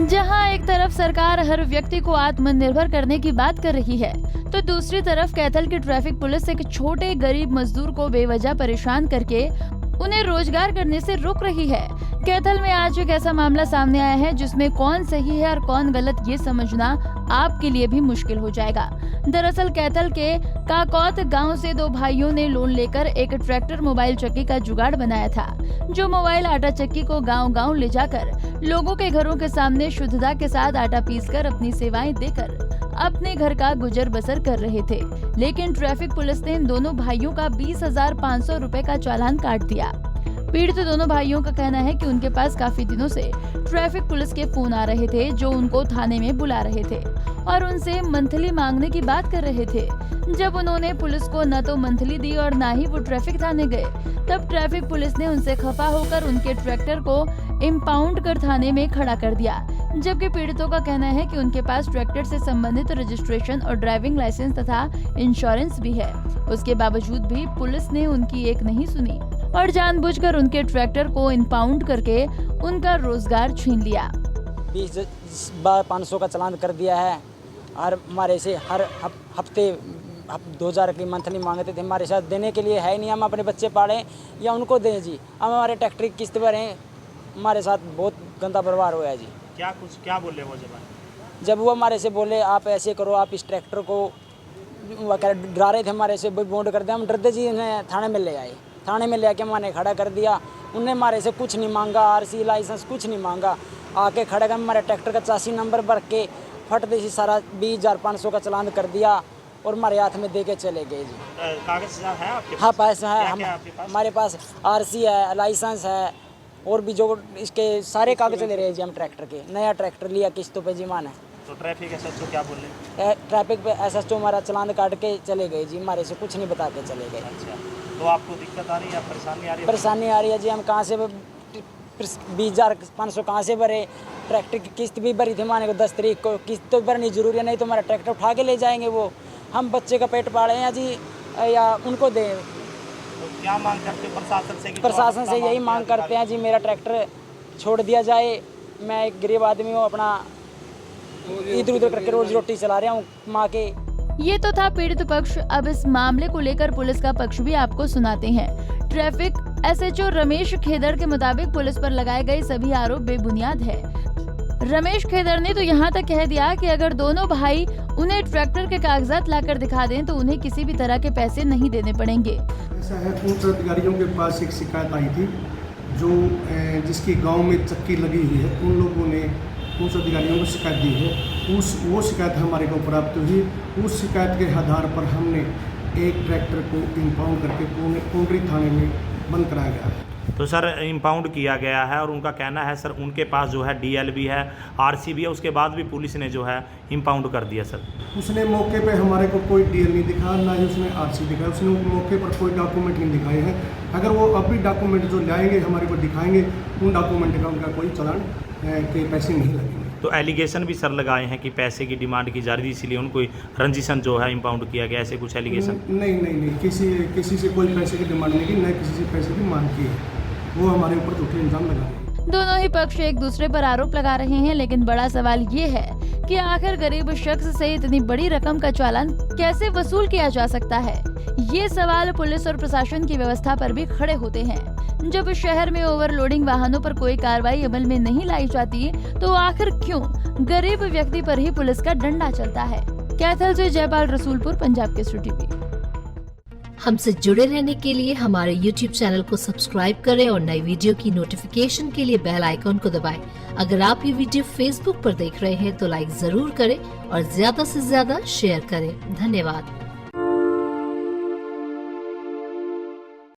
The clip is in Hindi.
जहां एक तरफ सरकार हर व्यक्ति को आत्मनिर्भर करने की बात कर रही है, तो दूसरी तरफ कैथल की ट्रैफिक पुलिस एक छोटे गरीब मजदूर को बेवजह परेशान करके उन्हें रोजगार करने से रोक रही है। कैथल में आज एक ऐसा मामला सामने आया है जिसमें कौन सही है और कौन गलत ये समझना आपके लिए भी मुश्किल हो जाएगा। दरअसल कैथल के काकौत गांव से दो भाइयों ने लोन लेकर एक ट्रैक्टर मोबाइल चक्की का जुगाड़ बनाया था, जो मोबाइल आटा चक्की को गांव-गांव ले जाकर लोगों के घरों के सामने शुद्धता के साथ आटा पीसकर अपनी सेवाएं देकर अपने घर का गुजर बसर कर रहे थे। लेकिन ट्रैफिक पुलिस ने इन दोनों भाइयों का 20,500 रुपए का चालान काट दिया। पीड़ित दोनों भाइयों का कहना है कि उनके पास काफी दिनों से ट्रैफिक पुलिस के फोन आ रहे थे, जो उनको थाने में बुला रहे थे और उनसे मंथली मांगने की बात कर रहे थे। जब उन्होंने पुलिस को न तो मंथली दी और न ही वो ट्रैफिक थाने गए, तब ट्रैफिक पुलिस ने उनसे खफा होकर उनके ट्रैक्टर को इम्पाउंड कर थाने में खड़ा कर दिया। जबकि पीड़ितों का कहना है कि उनके पास ट्रैक्टर से संबंधित रजिस्ट्रेशन और ड्राइविंग लाइसेंस तथा इंश्योरेंस भी है। उसके बावजूद भी पुलिस ने उनकी एक नहीं सुनी और जानबूझकर उनके ट्रैक्टर को इम्पाउंड करके उनका रोजगार छीन लिया। 20,500 का चालान कर दिया है और हमारे से हर हफ्ते 2,000 की मंथली मांगते थे। हमारे साथ देने के लिए है नहीं, हम अपने बच्चे पालें या उनको दें जी। हम हमारे ट्रैक्टर की किस्त भरें, हमारे साथ बहुत गंदा व्यवहार हुआ है जी। क्या बोले वो जब वो हमारे से बोले आप ऐसे करो, आप इस ट्रैक्टर को डरा रहे थे, हमारे से बॉन्ड कर दिया। हम डरते जी उन्हें थाने में ले आए। थाने में ले आके मैंने खड़ा कर दिया। उनने हमारे से कुछ नहीं मांगा, आरसी लाइसेंस कुछ नहीं मांगा। आके खड़ा कर हमारे ट्रैक्टर का 84 नंबर भर के फट दे सारा 20,500 का चालान कर दिया और हमारे हाथ में दे के चले गए जी। कागज है आपके पास? हाँ पैसा है, क्या हमारे पास आरसी है, लाइसेंस है और भी जो इसके सारे कागज ले रहे हैं जी। हम ट्रैक्टर के नया ट्रैक्टर लिया किस्तों पे जी माना। तो ट्रैफिक एसएचओ क्या बोले? ट्रैफिक पे एसएचओ हमारा चालान काट के चले गए जी, हमारे से कुछ नहीं बता के चले गए। अच्छा, तो आपको दिक्कत आ रही है, परेशानी आ रही है? परेशानी आ रही है जी। हम कहाँ से 20,500 कहाँ से भरे? ट्रैक्टर की किस्त भी भरी थी माने को 10 तारीख को। किस्त तो भरनी जरूरी है, नहीं तो हमारा ट्रैक्टर उठा के ले जाएंगे वो। हम बच्चे का पेट पाले हैं जी या उनको दें? तो क्या मांग करते हैं प्रशासन से? प्रशासन से यही मांग करते हैं जी, मेरा ट्रैक्टर छोड़ दिया जाए। मैं एक गरीब आदमी हूँ, अपना इधर उधर करके रोजी रोटी चला रहा हूँ माँ के। ये तो था पीड़ित पक्ष। अब इस मामले को लेकर पुलिस का पक्ष भी आपको सुनाते हैं। ट्रैफिक एसएचओ रमेश खेदर के मुताबिक पुलिस पर लगाए गए सभी आरोप बेबुनियाद है। रमेश खेदर ने तो यहाँ तक कह दिया कि अगर दोनों भाई उन्हें ट्रैक्टर के कागजात लाकर दिखा दें तो उन्हें किसी भी तरह के पैसे नहीं देने पड़ेंगे। ऐसा है, उच्च अधिकारियों के पास एक शिकायत आई थी जो जिसकी गांव में चक्की लगी हुई है। उन लोगों ने उच्च अधिकारियों को शिकायत दी है। वो शिकायत हमारे को प्राप्त हुई। उस शिकायत के आधार पर हमने एक ट्रैक्टर को इम्पाउंड करके कोंडरी थाने में बंद कराया गया। तो सर इम्पाउंड किया गया है और उनका कहना है सर उनके पास जो है डीएल भी है, आरसी भी है, उसके बाद भी पुलिस ने जो है इम्पाउंड कर दिया। सर उसने मौके पे हमारे को कोई डीएल नहीं दिखा, ना ही उसने आरसी दिखाया। उसने मौके पर कोई डॉक्यूमेंट नहीं दिखाए हैं। अगर वो अभी डॉक्यूमेंट जो लाएंगे हमारे को दिखाएंगे, उन डॉक्यूमेंट का उनका कोई चालान के पैसे नहीं लगेंगे। तो एलिगेशन भी सर लगाए हैं कि पैसे की डिमांड की जा रही थी, इसीलिए उनको रंजिशन जो है इम्पाउंड किया गया, ऐसे कुछ एलिगेशन? नहीं, किसी से कोई पैसे की डिमांड नहीं की, न किसी से पैसे की मांग की है। वो हमारे ऊपर झूठे इल्जाम लगा रहे हैं। दोनों ही पक्ष एक दूसरे पर आरोप लगा रहे हैं, लेकिन बड़ा सवाल ये है कि आखिर गरीब शख्स से इतनी बड़ी रकम का चालान कैसे वसूल किया जा सकता है। ये सवाल पुलिस और प्रशासन की व्यवस्था पर भी खड़े होते हैं। जब शहर में ओवरलोडिंग वाहनों पर कोई कार्रवाई अमल में नहीं लाई जाती, तो आखिर क्यों गरीब व्यक्ति पर ही पुलिस का डंडा चलता है। कैथल से जयपाल रसूलपुर, पंजाब केसरी टीवी। हमसे जुड़े रहने के लिए हमारे YouTube चैनल को सब्सक्राइब करें और नई वीडियो की नोटिफिकेशन के लिए बेल आइकॉन को दबाएं। अगर आप ये वीडियो Facebook पर देख रहे हैं तो लाइक जरूर करें और ज्यादा से ज्यादा शेयर करें। धन्यवाद।